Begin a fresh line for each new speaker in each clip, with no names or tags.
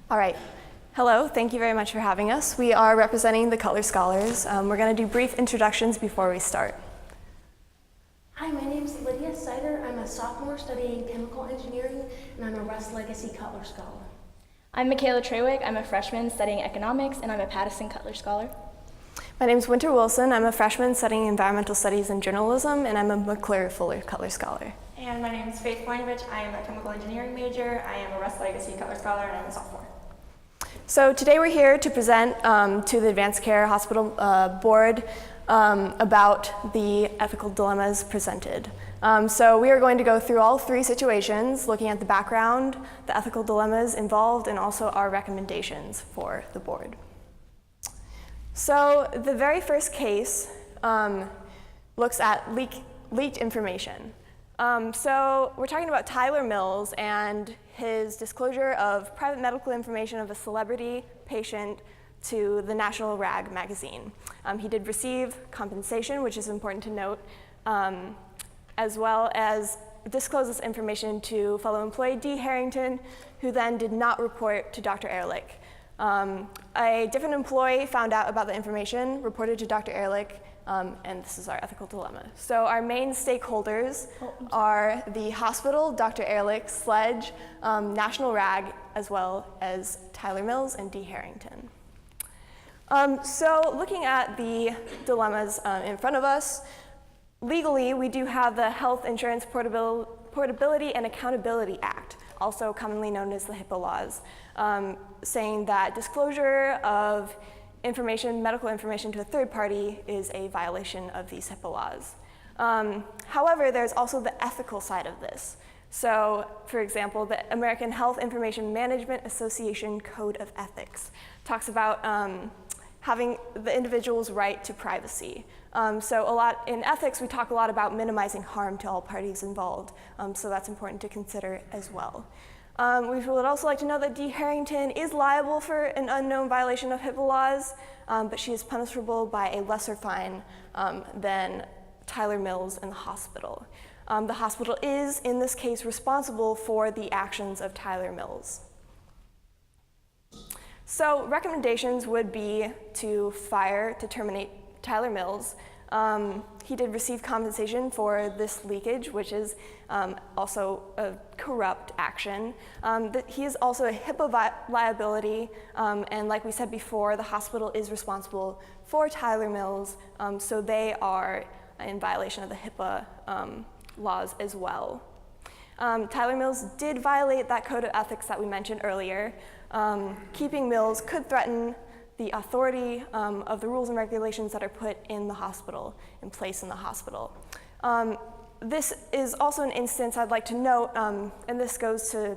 All right. Hello, thank you very much for having us. We are representing the Cutler Scholars. We're going to do brief introductions before we start.
Hi, my name is Lydia Sider. I'm a sophomore studying chemical engineering, and I'm a Rust Legacy Cutler Scholar.
I'm Michaela Treywick. I'm a freshman studying economics, and I'm a Pattison Cutler Scholar.
My name is Winter Wilson. I'm a freshman studying environmental studies and journalism, and I'm a McClure Fuller Cutler Scholar.
And my name is Faith Voinovich. I am a chemical engineering major. I am a Rust Legacy Cutler Scholar, and I'm a sophomore.
So today we're here to present to the Advanced Care Hospital Board about the ethical dilemmas presented. So we are going to go through all three situations, looking at the background, the ethical dilemmas involved, and also our recommendations for the board. So the very first case looks at leaked information. So we're talking about Tyler Mills and his disclosure of private medical information of a celebrity patient to the National Rag magazine. He did receive compensation, which is important to note, as well as disclose this information to fellow employee D. Harrington, who then did not report to Dr. Ehrlich. A different employee found out about the information, reported to Dr. Ehrlich, and this is our ethical dilemma. So our main stakeholders are the hospital, Dr. Ehrlich, Sledge, National Rag, as well as Tyler Mills and D. Harrington. So looking at the dilemmas in front of us, legally we do have the Health Insurance Portability and Accountability Act, also commonly known as the HIPAA laws, saying that disclosure of medical information to a third party is a violation of these HIPAA laws. However, there's also the ethical side of this. So, for example, the American Health Information Management Association Code of Ethics talks about having the individual's right to privacy. So in ethics, we talk a lot about minimizing harm to all parties involved, so that's important to consider as well. We would also like to know that D. Harrington is liable for an unknown violation of HIPAA laws, but she is punishable by a lesser fine than Tyler Mills and the hospital. The hospital is, in this case, responsible for the actions of Tyler Mills. So recommendations would be to terminate Tyler Mills. He did receive compensation for this leakage, which is also a corrupt action. He is also a HIPAA liability, and like we said before, the hospital is responsible for Tyler Mills, so they are in violation of the HIPAA laws as well. Tyler Mills did violate that code of ethics that we mentioned earlier. Keeping Mills could threaten the authority of the rules and regulations that are put in the hospital, in place in the hospital. This is also an instance I'd like to note, and this goes to,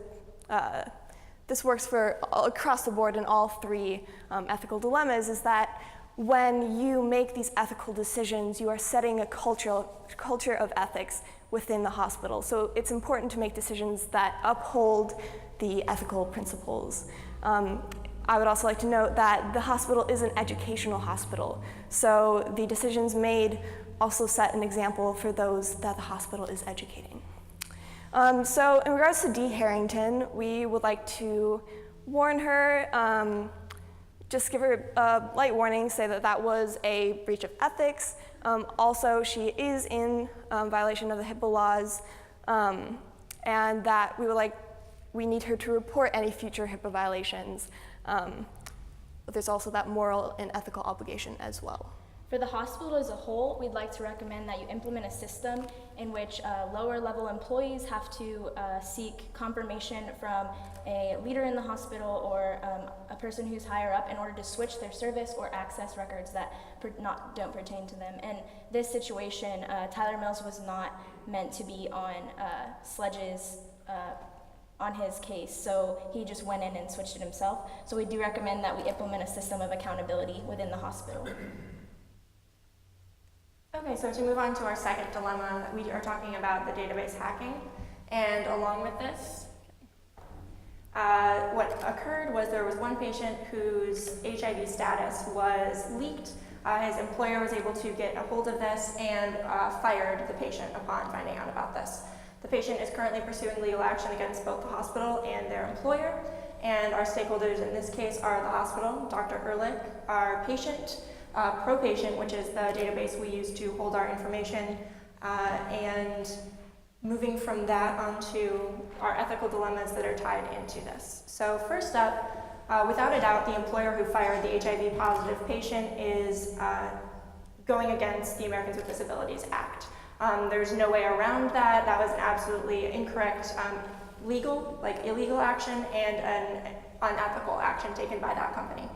this works for across the board in all three ethical dilemmas, is that when you make these ethical decisions, you are setting a culture of ethics within the hospital. So it's important to make decisions that uphold the ethical principles. I would also like to note that the hospital is an educational hospital, so the decisions made also set an example for those that the hospital is educating. So in regards to D. Harrington, we would like to warn her, just give her a light warning, say that that was a breach of ethics. Also, she is in violation of the HIPAA laws, and that we need her to report any future HIPAA violations. But there's also that moral and ethical obligation as well.
For the hospital as a whole, we'd like to recommend that you implement a system in which lower level employees have to seek confirmation from a leader in the hospital or a person who's higher up in order to switch their service or access records that don't pertain to them. And this situation, Tyler Mills was not meant to be on Sledge's on his case, so he just went in and switched it himself. So we do recommend that we implement a system of accountability within the hospital.
Okay, so to move on to our second dilemma, we are talking about the database hacking. And along with this, what occurred was there was one patient whose HIV status was leaked. His employer was able to get a hold of this and fired the patient upon finding out about this. The patient is currently pursuing legal action against both the hospital and their employer, And our stakeholders in this case are the hospital, Dr. Ehrlich, our patient, ProPatient, which is the database we use to hold our information, and moving from that onto our ethical dilemmas that are tied into this. So first up, without a doubt, the employer who fired the HIV positive patient is going against the Americans with Disabilities Act. There's no way around that. That was an absolutely incorrect illegal action and an unethical action taken by that company.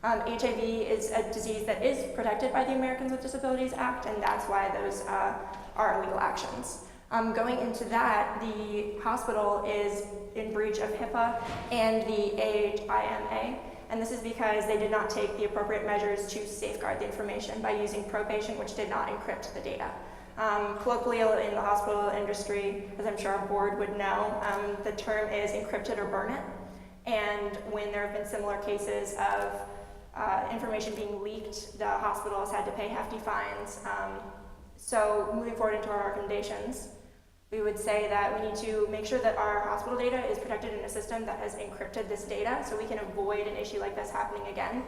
HIV is a disease that is protected by the Americans with Disabilities Act, and that's why those are illegal actions. Going into that, the hospital is in breach of HIPAA and the AHIMA, and this is because they did not take the appropriate measures to safeguard the information by using ProPatient, which did not encrypt the data. Colloquially in the hospital industry, as I'm sure our board would know, the term is encrypted or burn it. And when there have been similar cases of information being leaked, the hospital has had to pay hefty fines. So moving forward into our recommendations, we would say that we need to make sure that our hospital data is protected in a system that has encrypted this data so we can avoid an issue like this happening again.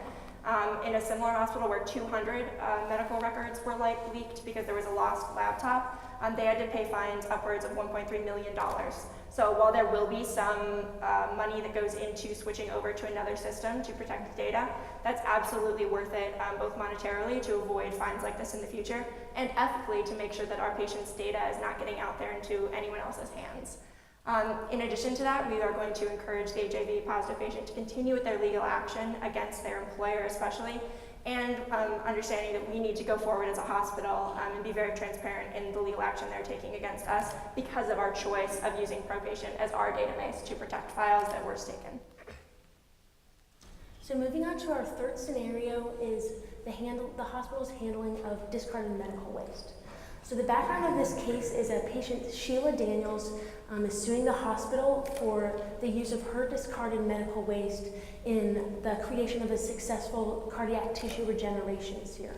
In a similar hospital where 200 medical records were leaked because there was a lost laptop, they had to pay fines upwards of $1.3 million. So while there will be some money that goes into switching over to another system to protect the data, that's absolutely worth it, both monetarily to avoid fines like this in the future, and ethically to make sure that our patients' data is not getting out there into anyone else's hands. In addition to that, we are going to encourage the HIV positive patient to continue with their legal action against their employer especially, and understanding that we need to go forward as a hospital and be very transparent in the legal action they're taking against us because of our choice of using ProPatient as our database to protect files that were taken.
So moving on to our third scenario is the hospital's handling of discarded medical waste. So the background of this case is a patient, Sheila Daniels, is suing the hospital for the use of her discarded medical waste in the creation of a successful cardiac tissue regeneration serum.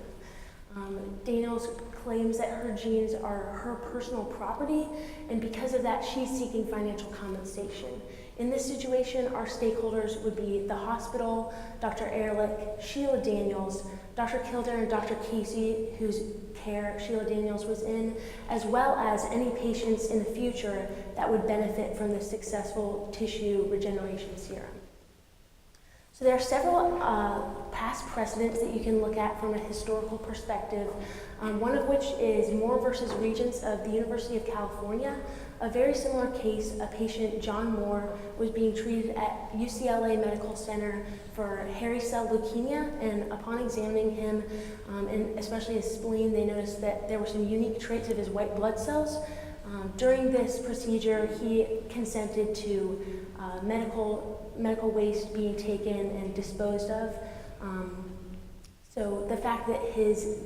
Daniels claims that her genes are her personal property, and because of that, she's seeking financial compensation. In this situation, our stakeholders would be the hospital, Dr. Ehrlich, Sheila Daniels, Dr. Kilder, and Dr. Casey, whose care Sheila Daniels was in, as well as any patients in the future that would benefit from the successful tissue regeneration serum. So there are several past precedents that you can look at from a historical perspective, one of which is Moore versus Regents of the University of California. A very similar case, a patient, John Moore, was being treated at UCLA Medical Center for hairy cell leukemia, and upon examining him, and especially his spleen, they noticed that there were some unique traits of his white blood cells. During this procedure, he consented to medical waste being taken and disposed of. So the fact that his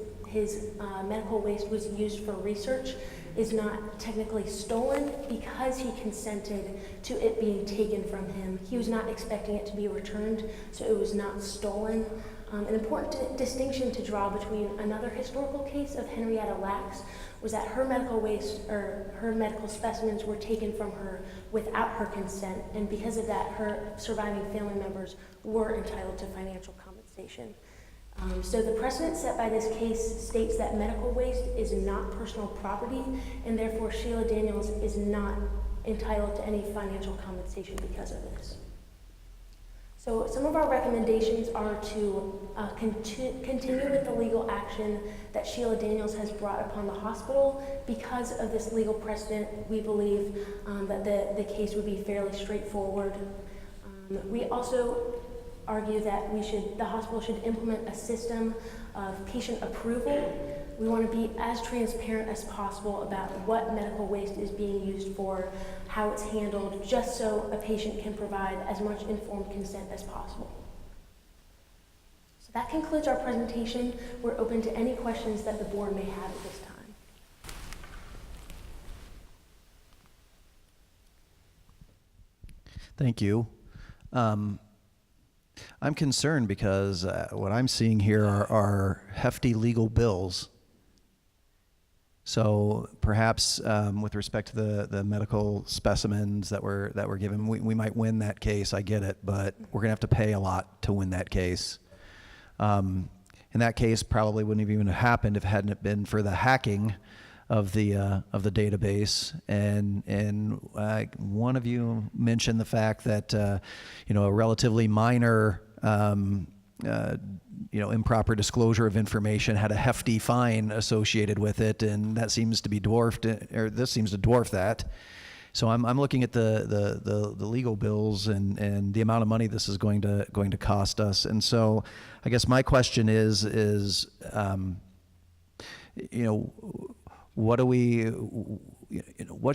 medical waste was used for research is not technically stolen because he consented to it being taken from him. He was not expecting it to be returned, so it was not stolen. An important distinction to draw between another historical case of Henrietta Lacks was that her medical waste, or her medical specimens, were taken from her without her consent, and because of that, her surviving family members were entitled to financial compensation. So the precedent set by this case states that medical waste is not personal property, and therefore Sheila Daniels is not entitled to any financial compensation because of this. So some of our recommendations are to continue with the legal action that Sheila Daniels has brought upon the hospital. Because of this legal precedent, we believe that the case would be fairly straightforward. We also argue that the hospital should implement a system of patient approval. We want to be as transparent as possible about what medical waste is being used for, how it's handled, just so a patient can provide as much informed consent as possible. So that concludes our presentation. We're open to any questions that the board may have at this time.
Thank you. I'm concerned because what I'm seeing here are hefty legal bills. So perhaps with respect to the medical specimens that were given, we might win that case. I get it, but we're gonna have to pay a lot to win that case. In that case, probably wouldn't have even happened if it hadn't been for the hacking of the database. And one of you mentioned the fact that a relatively minor improper disclosure of information had a hefty fine associated with it, and that seems to be dwarfed, or this seems to dwarf that. So I'm looking at the legal bills and the amount of money this is going to cost us. And so I guess my question is what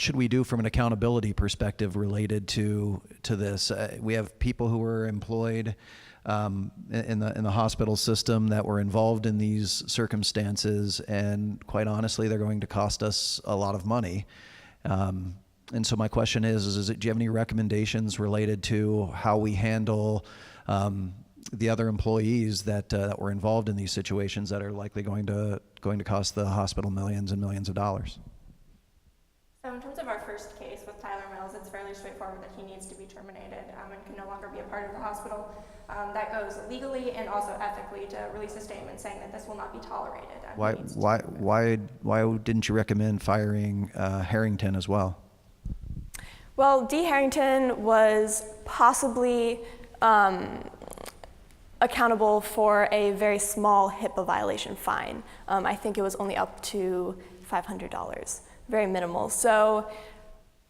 should we do from an accountability perspective related to this? We have people who are employed in the hospital system that were involved in these circumstances, and quite honestly, they're going to cost us a lot of money. And so my question is do you have any recommendations related to how we handle the other employees that were involved in these situations that are likely going to cost the hospital millions and millions of dollars?
So in terms of our first case with Tyler Mills, it's fairly straightforward that he needs to be terminated and can no longer be a part of the hospital. That goes legally and also ethically to release a statement saying that this will not be tolerated.
Why didn't you recommend firing Harrington as well?
Well, D. Harrington was possibly accountable for a very small HIPAA violation fine. I think it was only up to $500, very minimal. So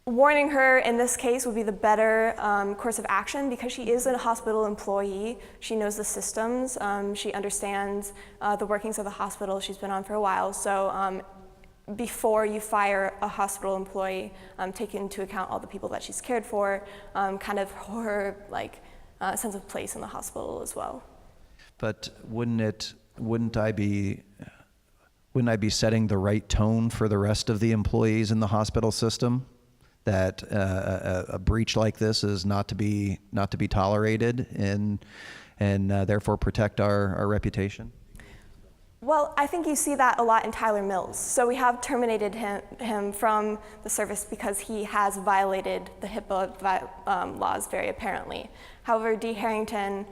warning her in this case would be the better course of action because she is a hospital employee. She knows the systems. She understands the workings of the hospital. She's been on for a while. So before you fire a hospital employee, take into account all the people that she's cared for, kind of her sense of place in the hospital as well.
But wouldn't I be setting the right tone for the rest of the employees in the hospital system? That a breach like this is not to be tolerated, and therefore protect our reputation?
Well, I think you see that a lot in Tyler Mills. So we have terminated him from the service because he has violated the HIPAA laws very apparently. However, D. Harrington,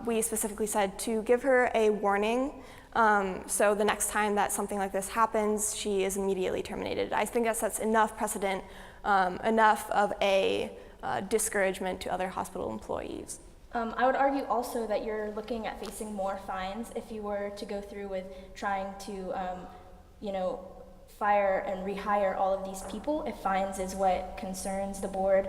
we specifically said to give her a warning. So the next time that something like this happens, she is immediately terminated. I think that sets enough precedent, enough of a discouragement to other hospital employees.
I would argue also that you're looking at facing more fines if you were to go through with trying to, fire and rehire all of these people. If fines is what concerns the board,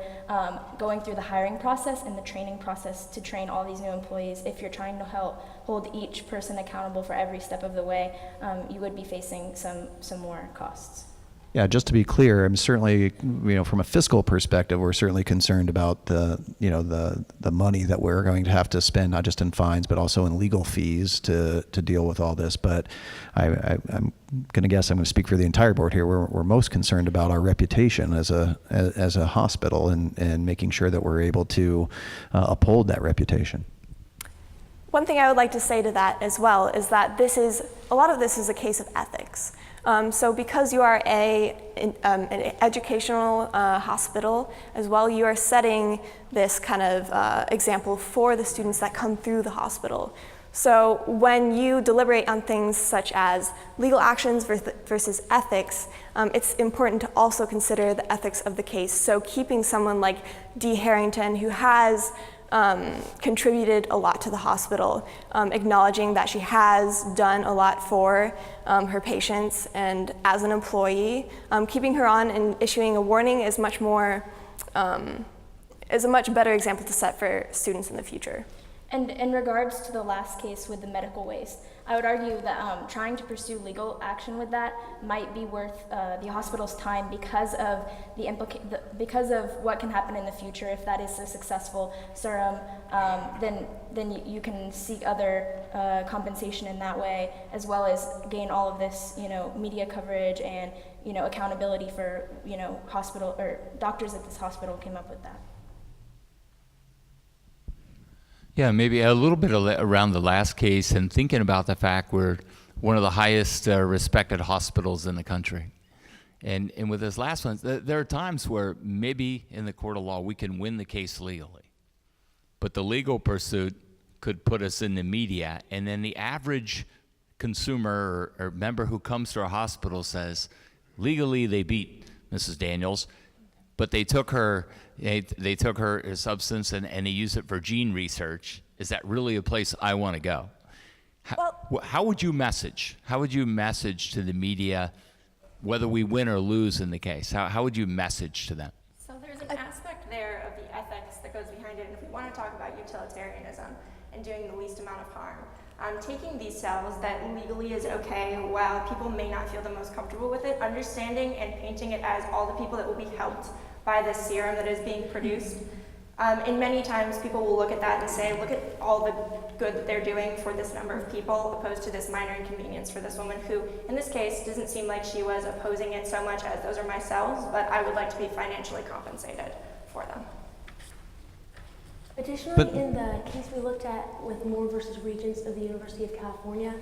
going through the hiring process and the training process to train all these new employees, if you're trying to hold each person accountable for every step of the way, you would be facing some more costs.
Yeah, just to be clear, I'm certainly, from a fiscal perspective, we're certainly concerned about the money that we're going to have to spend, not just in fines, but also in legal fees to deal with all this. But I'm going to guess I'm going to speak for the entire board here. We're most concerned about our reputation as a hospital and making sure that we're able to uphold that reputation.
One thing I would like to say to that as well is that a lot of this is a case of ethics. So because you are an educational hospital as well, you are setting this kind of example for the students that come through the hospital. So when you deliberate on things such as legal actions versus ethics, it's important to also consider the ethics of the case. So keeping someone like D. Harrington, who has contributed a lot to the hospital, acknowledging that she has done a lot for her patients, and as an employee, keeping her on and issuing a warning is is a much better example to set for students in the future.
And in regards to the last case with the medical waste, I would argue that trying to pursue legal action with that might be worth the hospital's time because of because of what can happen in the future. If that is a successful serum, then you can seek other compensation in that way, as well as gain all of this, media coverage and accountability for hospital or doctors at this hospital came up with that.
Yeah, maybe a little bit around the last case and thinking about the fact we're one of the highest respected hospitals in the country. And with this last one, there are times where maybe in the court of law we can win the case legally, but the legal pursuit could put us in the media, and then the average consumer or member who comes to our hospital says, legally they beat Mrs. Daniels, but they took her substance and they used it for gene research. Is that really a place I want to go? How would you message? How would you message to the media, whether we win or lose in the case? How would you message to them?
So there's an aspect there of the ethics that goes behind it, and if we want to talk about utilitarianism and doing the least amount of harm, taking these cells that legally is okay while people may not feel the most comfortable with it, understanding and painting it as all the people that will be helped by this serum that is being produced. And many times people will look at that and say, look at all the good that they're doing for this number of people opposed to this minor inconvenience for this woman who, in this case, doesn't seem like she was opposing it so much as those are my cells, but I would like to be financially compensated for them.
Additionally, in the case we looked at with Moore versus Regents of the University of California,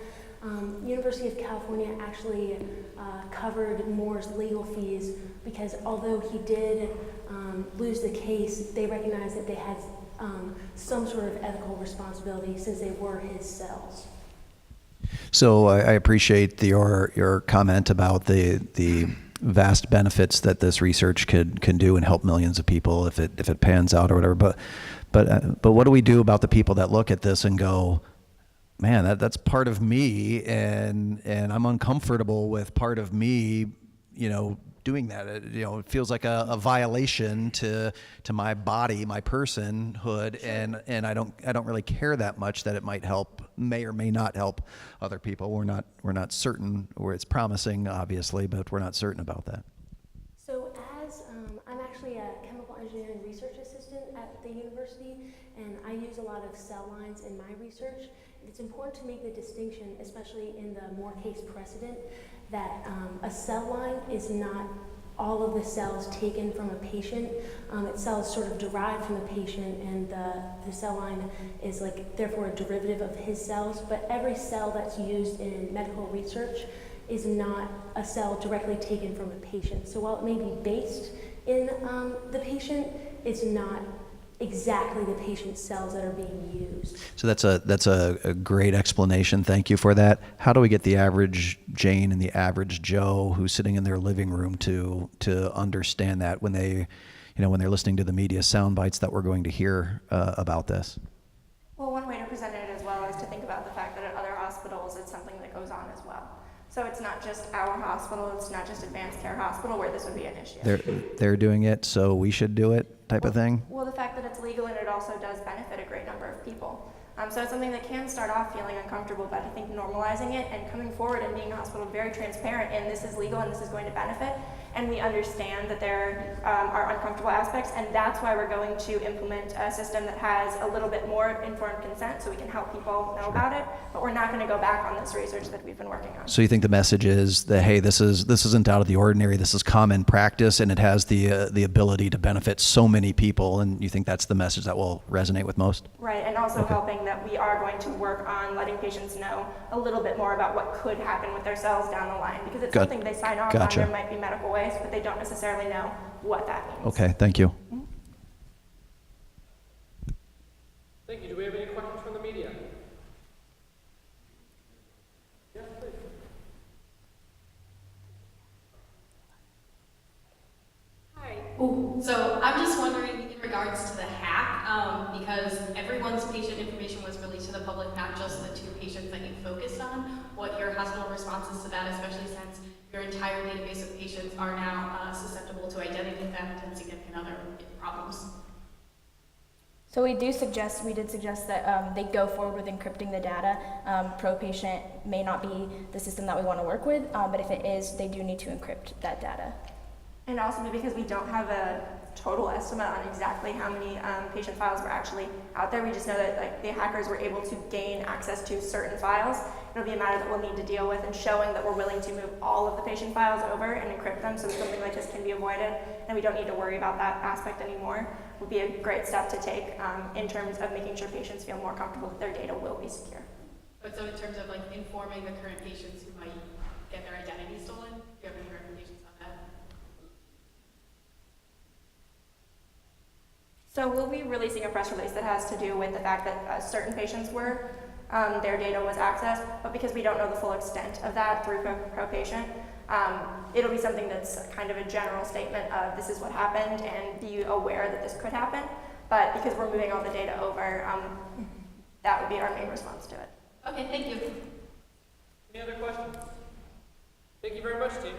University of California actually covered Moore's legal fees because although he did lose the case, they recognized that they had some sort of ethical responsibility since they were his cells.
So I appreciate your comment about the vast benefits that this research can do and help millions of people if it pans out or whatever. But what do we do about the people that look at this and go, man, that's part of me, and I'm uncomfortable with part of me, doing that. It feels like a violation to my body, my personhood, and I don't really care that much that it may or may not help other people. We're not certain, or it's promising, obviously, but we're not certain about that.
So I'm actually a chemical engineering research assistant at the university, and I use a lot of cell lines in my research. It's important to make the distinction, especially in the Moore case precedent, that a cell line is not all of the cells taken from a patient. It's cells sort of derived from a patient, and the cell line is therefore a derivative of his cells, but every cell that's used in medical research is not a cell directly taken from a patient. So while it may be based in the patient, it's not exactly the patient's cells that are being used.
So that's a great explanation. Thank you for that. How do we get the average Jane and the average Joe who's sitting in their living room to understand that when they're listening to the media sound bites that we're going to hear about this?
Well, one way to present it as well is to think about the fact that at other hospitals it's something that goes on as well. So it's not just our hospital, it's not just Advanced Care Hospital where this would be an issue.
They're doing it, so we should do it type of thing?
Well, the fact that it's legal and it also does benefit a great number of people. So it's something that can start off feeling uncomfortable, but I think normalizing it and coming forward and being a hospital very transparent and this is legal and this is going to benefit, and we understand that there are uncomfortable aspects, and that's why we're going to implement a system that has a little bit more informed consent so we can help people know about it, but we're not going to go back on this research that we've been working on.
So you think the message is that, hey, this isn't out of the ordinary, this is common practice, and it has the ability to benefit so many people, and you think that's the message that will resonate with most?
Right, and also helping that we are going to work on letting patients know a little bit more about what could happen with their cells down the line, because it's something they sign off on, there might be medical waste, but they don't necessarily know what that means.
Okay, thank you.
Thank you. Do we have any questions from the media? Yes, please.
Hi. So I'm just wondering in regards to the hack, because everyone's patient information was released to the public, not just the 2 patients that you focused on, what your hospital response is to that, especially since your entire database of patients are now susceptible to identity theft and significant other problems.
So we did suggest that they go forward with encrypting the data. Pro-patient may not be the system that we want to work with, but if it is, they do need to encrypt that data.
And also because we don't have a total estimate on exactly how many patient files were actually out there, we just know that the hackers were able to gain access to certain files. It'll be a matter that we'll need to deal with, and showing that we're willing to move all of the patient files over and encrypt them so that something like this can be avoided and we don't need to worry about that aspect anymore would be a great step to take in terms of making sure patients feel more comfortable that their data will be secure.
But so in terms of like informing the current patients who might get their identity stolen, do you have any recommendations on that?
So we'll be releasing a press release that has to do with the fact that certain patients were, their data was accessed, but because we don't know the full extent of that through pro patient, it'll be something that's kind of a general statement of this is what happened and be aware that this could happen. But because we're moving all the data over, that would be our main response to it.
Okay, thank you.
Any other questions? Thank you very much, team.